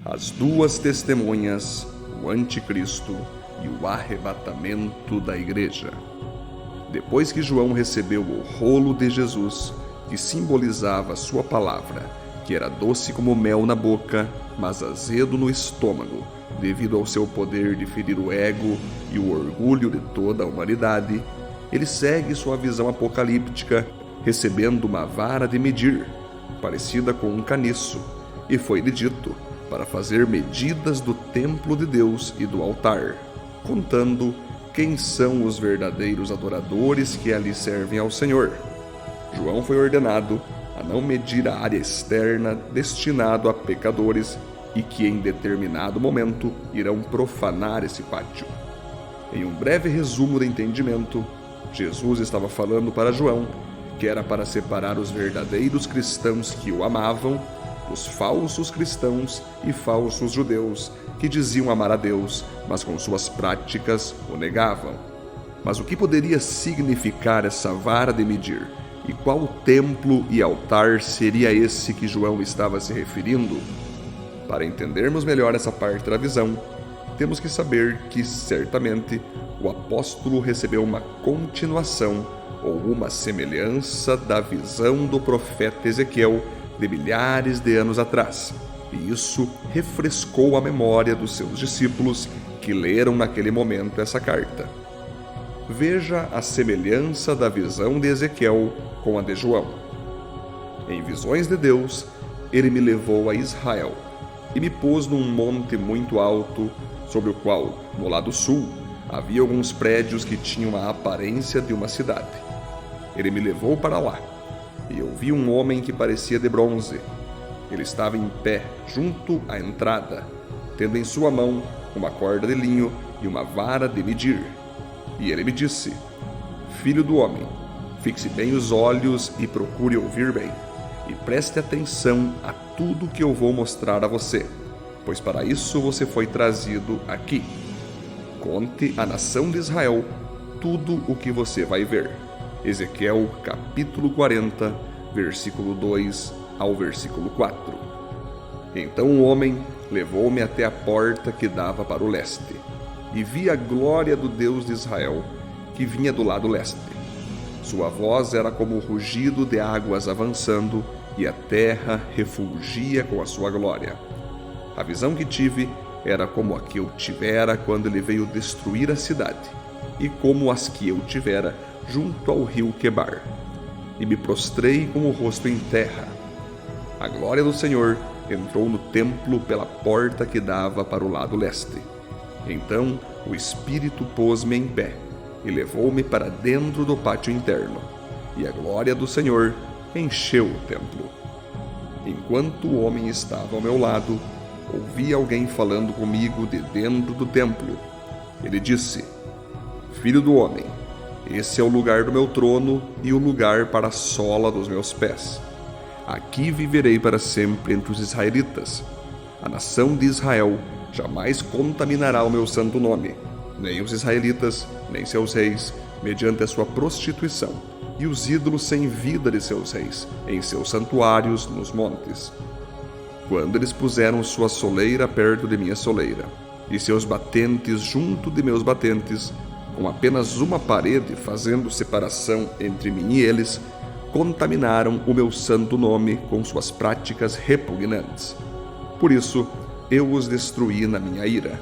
As duas testemunhas, o anticristo e o arrebatamento da igreja. Depois que João recebeu o rolo de Jesus, que simbolizava sua palavra, que era doce como mel na boca, mas azedo no estômago, devido ao seu poder de ferir o ego e o orgulho de toda a humanidade, ele segue sua visão apocalíptica, recebendo uma vara de medir, parecida com um caniço, e foi-lhe dito para fazer medidas do templo de Deus e do altar, contando quem são os verdadeiros adoradores que ali servem ao Senhor. João foi ordenado a não medir a área externa destinado a pecadores e que em determinado momento irão profanar esse pátio. Em um breve resumo de entendimento, Jesus estava falando para João que era para separar os verdadeiros cristãos que o amavam dos falsos cristãos e falsos judeus que diziam amar a Deus, mas com suas práticas o negavam. Mas o que poderia significar essa vara de medir? E qual templo e altar seria esse que João estava se referindo? Para entendermos melhor essa parte da visão, temos que saber que, certamente, o apóstolo recebeu uma continuação ou uma semelhança da visão do profeta Ezequiel de milhares de anos atrás, e isso refrescou a memória dos seus discípulos que leram naquele momento essa carta. Veja a semelhança da visão de Ezequiel com a de João. Em visões de Deus, ele me levou a Israel e me pôs num monte muito alto, sobre o qual, no lado sul, havia alguns prédios que tinham a aparência de uma cidade. Ele me levou para lá, e eu vi um homem que parecia de bronze. Ele estava em pé, junto à entrada, tendo em sua mão uma corda de linho e uma vara de medir. E ele me disse: Filho do homem, fixe bem os olhos e procure ouvir bem, e preste atenção a tudo que eu vou mostrar a você, pois para isso você foi trazido aqui. Conte à nação de Israel tudo o que você vai ver. Ezequiel capítulo 40, versículo 2 ao versículo 4. Então o homem levou-me até a porta que dava para o leste, e vi a glória do Deus de Israel, que vinha do lado leste. Sua voz era como o rugido de águas avançando, e a terra refulgia com a sua glória. A visão que tive era como a que eu tivera quando ele veio destruir a cidade, e como as que eu tivera junto ao rio Quebar. E me prostrei com o rosto em terra. A glória do Senhor entrou no templo pela porta que dava para o lado leste. Então o Espírito pôs-me em pé e levou-me para dentro do pátio interno, e a glória do Senhor encheu o templo. Enquanto o homem estava ao meu lado, ouvi alguém falando comigo de dentro do templo. Ele disse: Filho do homem, esse é o lugar do meu trono e o lugar para a sola dos meus pés. Aqui viverei para sempre entre os israelitas. A nação de Israel jamais contaminará o meu santo nome, nem os israelitas, nem seus reis, mediante a sua prostituição, e os ídolos sem vida de seus reis, em seus santuários nos montes. Quando eles puseram sua soleira perto de minha soleira, e seus batentes junto de meus batentes, com apenas uma parede fazendo separação entre mim e eles, contaminaram o meu santo nome com suas práticas repugnantes. Por isso, eu os destruí na minha ira.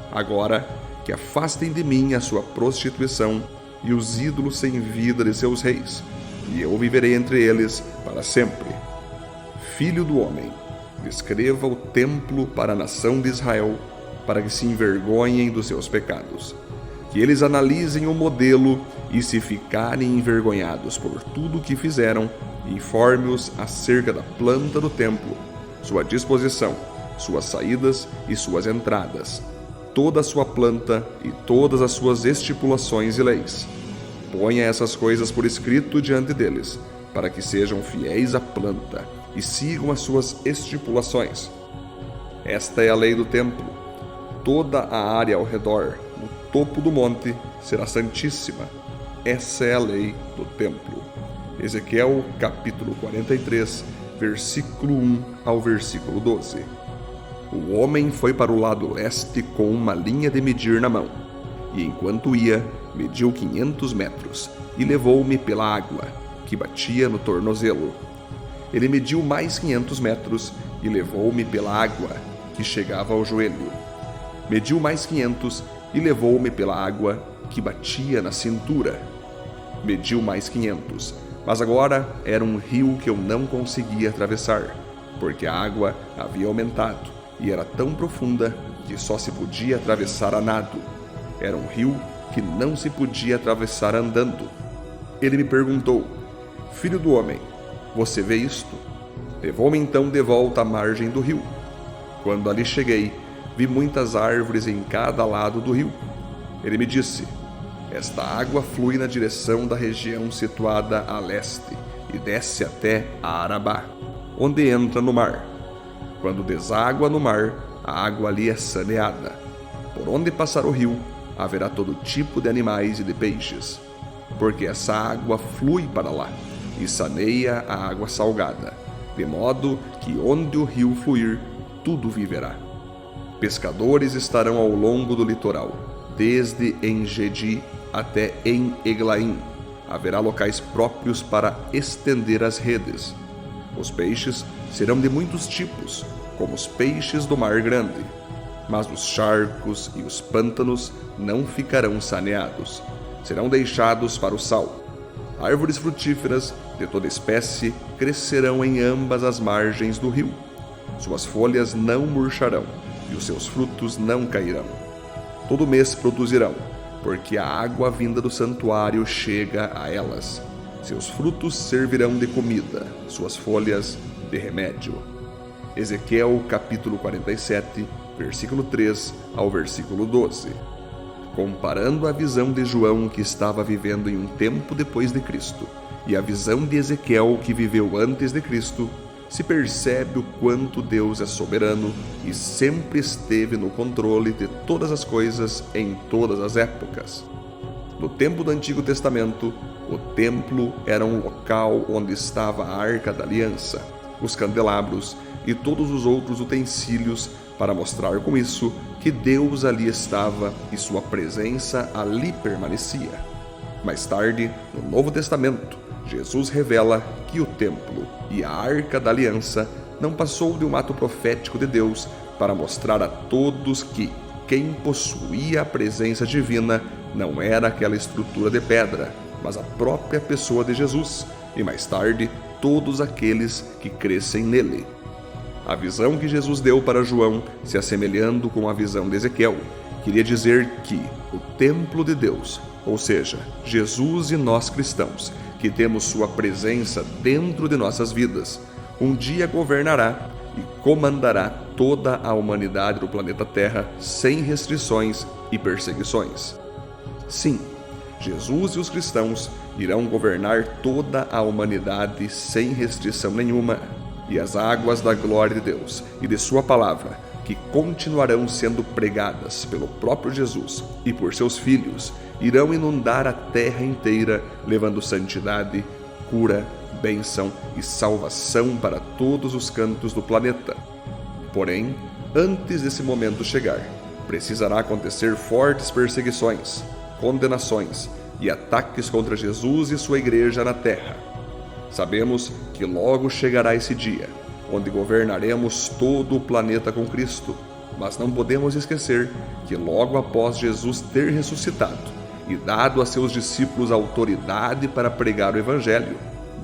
Agora, que afastem de mim a sua prostituição e os ídolos sem vida de seus reis, e eu viverei entre eles para sempre. Filho do homem, descreva o templo para a nação de Israel, para que se envergonhem dos seus pecados. Que eles analisem o modelo e, se ficarem envergonhados por tudo o que fizeram, informe-os acerca da planta do templo, sua disposição, suas saídas e suas entradas, toda a sua planta e todas as suas estipulações e leis. Ponha essas coisas por escrito diante deles, para que sejam fiéis à planta e sigam as suas estipulações. Esta é a lei do templo. Toda a área ao redor, no topo do monte, será santíssima. Essa é a lei do templo. Ezequiel capítulo 43, versículo 1 ao versículo 12. O homem foi para o lado leste com uma linha de medir na mão, e enquanto ia, mediu 500 metros e levou-me pela água, que batia no tornozelo. Ele mediu mais 500 metros e levou-me pela água, que chegava ao joelho. Mediu mais 500 e levou-me pela água, que batia na cintura. Mediu mais 500, mas agora era um rio que eu não conseguia atravessar, porque a água havia aumentado e era tão profunda que só se podia atravessar a nado. Era um rio que não se podia atravessar andando. Ele me perguntou: Filho do homem, você vê isto? Levou-me então de volta à margem do rio. Quando ali cheguei, vi muitas árvores em cada lado do rio. Ele me disse: Esta água flui na direção da região situada a leste e desce até a Arabá, onde entra no mar. Quando deságua no mar, a água ali é saneada. Por onde passar o rio, haverá todo tipo de animais e de peixes, porque essa água flui para lá e saneia a água salgada, de modo que onde o rio fluir, tudo viverá. Pescadores estarão ao longo do litoral, desde En-Gedi até En-Eglaim. Haverá locais próprios para estender as redes. Os peixes serão de muitos tipos, como os peixes do mar grande, mas os charcos e os pântanos não ficarão saneados, serão deixados para o sal. Árvores frutíferas de toda espécie crescerão em ambas as margens do rio. Suas folhas não murcharão e os seus frutos não cairão. Todo mês produzirão, porque a água vinda do santuário chega a elas. Seus frutos servirão de comida, suas folhas de remédio. Ezequiel capítulo 47, versículo 3 ao versículo 12. Comparando a visão de João, que estava vivendo em um tempo depois de Cristo, e a visão de Ezequiel, que viveu antes de Cristo, se percebe o quanto Deus é soberano e sempre esteve no controle de todas as coisas em todas as épocas. No tempo do Antigo Testamento, o templo era um local onde estava a Arca da Aliança, os candelabros e todos os outros utensílios, para mostrar com isso que Deus ali estava e sua presença ali permanecia. Mais tarde, no Novo Testamento, Jesus revela que o templo e a Arca da Aliança não passou de um ato profético de Deus para mostrar a todos que quem possuía a presença divina não era aquela estrutura de pedra, mas a própria pessoa de Jesus, e mais tarde, todos aqueles que crescem nele. A visão que Jesus deu para João, se assemelhando com a visão de Ezequiel, queria dizer que o templo de Deus, ou seja, Jesus e nós cristãos, que temos sua presença dentro de nossas vidas, um dia governará e comandará toda a humanidade do planeta Terra sem restrições e perseguições. Sim, Jesus e os cristãos irão governar toda a humanidade sem restrição nenhuma, e as águas da glória de Deus e de sua palavra, que continuarão sendo pregadas pelo próprio Jesus e por seus filhos, irão inundar a terra inteira, levando santidade, cura, bênção e salvação para todos os cantos do planeta. Porém, antes desse momento chegar, precisará acontecer fortes perseguições, condenações e ataques contra Jesus e sua igreja na terra. Sabemos que logo chegará esse dia, onde governaremos todo o planeta com Cristo, mas não podemos esquecer que logo após Jesus ter ressuscitado e dado a seus discípulos autoridade para pregar o Evangelho,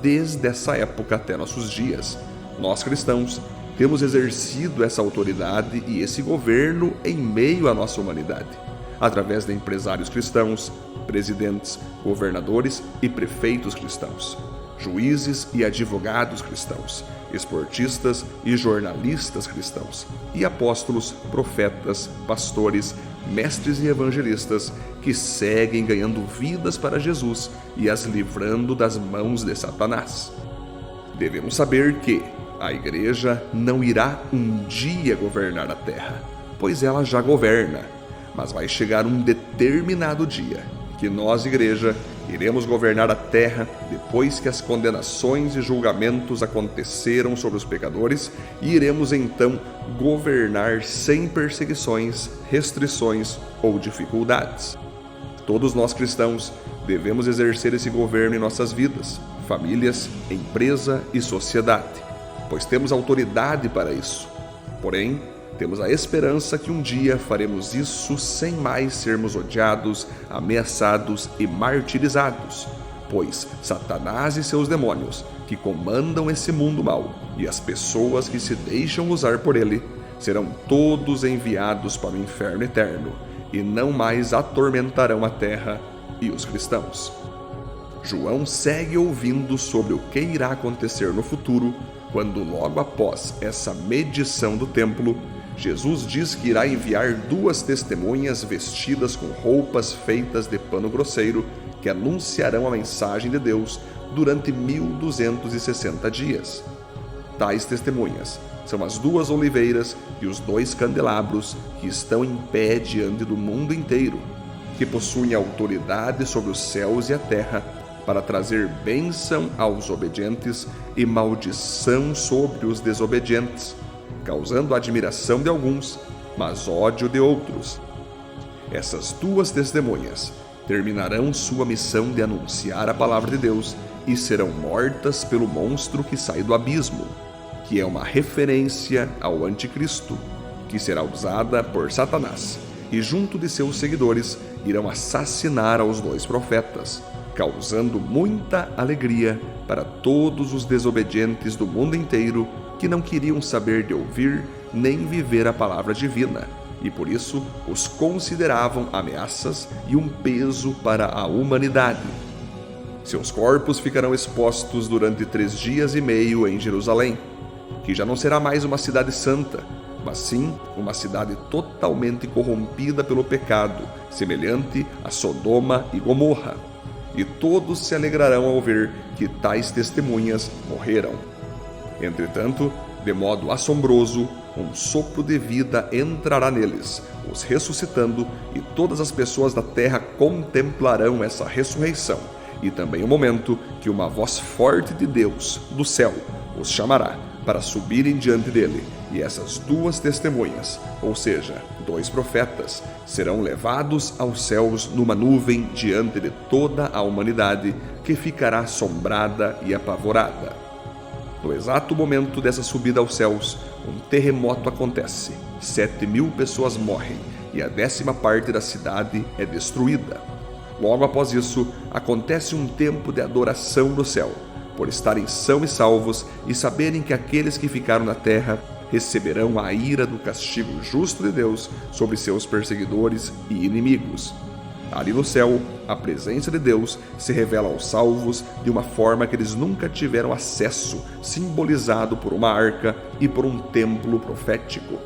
desde essa época até nossos dias, nós cristãos temos exercido essa autoridade e esse governo em meio à nossa humanidade, através de empresários cristãos, presidentes, governadores e prefeitos cristãos, juízes e advogados cristãos, esportistas e jornalistas cristãos, e apóstolos, profetas, pastores, mestres e evangelistas que seguem ganhando vidas para Jesus e as livrando das mãos de Satanás. Devemos saber que a igreja não irá um dia governar a terra, pois ela já governa, mas vai chegar um determinado dia que nós, igreja, Iremos governar a terra depois que as condenações e julgamentos aconteceram sobre os pecadores, e iremos então governar sem perseguições, restrições ou dificuldades. Todos nós cristãos devemos exercer esse governo em nossas vidas, famílias, empresa e sociedade, pois temos autoridade para isso. Porém, temos a esperança que um dia faremos isso sem mais sermos odiados, ameaçados e martirizados, pois Satanás e seus demônios, que comandam esse mundo mau, e as pessoas que se deixam usar por ele, serão todos enviados para o inferno eterno, e não mais atormentarão a terra e os cristãos. João segue ouvindo sobre o que irá acontecer no futuro, quando logo após essa medição do templo, Jesus diz que irá enviar 2 testemunhas vestidas com roupas feitas de pano grosseiro que anunciarão a mensagem de Deus durante 1260 dias. Tais testemunhas são as 2 oliveiras e os 2 candelabros que estão em pé diante do mundo inteiro, que possuem autoridade sobre os céus e a terra para trazer bênção aos obedientes e maldição sobre os desobedientes, causando admiração de alguns, mas ódio de outros. Essas 2 testemunhas terminarão sua missão de anunciar a palavra de Deus e serão mortas pelo monstro que sai do abismo, que é uma referência ao anticristo, que será usada por Satanás, e junto de seus seguidores irão assassinar aos 2 profetas, causando muita alegria para todos os desobedientes do mundo inteiro que não queriam saber de ouvir nem viver a palavra divina, e por isso os consideravam ameaças e um peso para a humanidade. Seus corpos ficarão expostos durante 3 dias e meio em Jerusalém, que já não será mais uma cidade santa, mas sim uma cidade totalmente corrompida pelo pecado, semelhante a Sodoma e Gomorra. E todos se alegrarão ao ver que tais testemunhas morreram. Entretanto, de modo assombroso, um sopro de vida entrará neles, os ressuscitando, e todas as pessoas da terra contemplarão essa ressurreição, e também o momento que uma voz forte de Deus, do céu, os chamará para subirem diante dele, e essas 2 testemunhas, ou seja, 2 profetas, serão levados aos céus numa nuvem diante de toda a humanidade, que ficará assombrada e apavorada. No exato momento dessa subida aos céus, um terremoto acontece, 7.000 pessoas morrem e a 10ª parte da cidade é destruída. Logo após isso, acontece um tempo de adoração no céu, por estarem são e salvos e saberem que aqueles que ficaram na terra receberão a ira do castigo justo de Deus sobre seus perseguidores e inimigos. Ali no céu, a presença de Deus se revela aos salvos de uma forma que eles nunca tiveram acesso, simbolizado por uma arca e por um templo profético.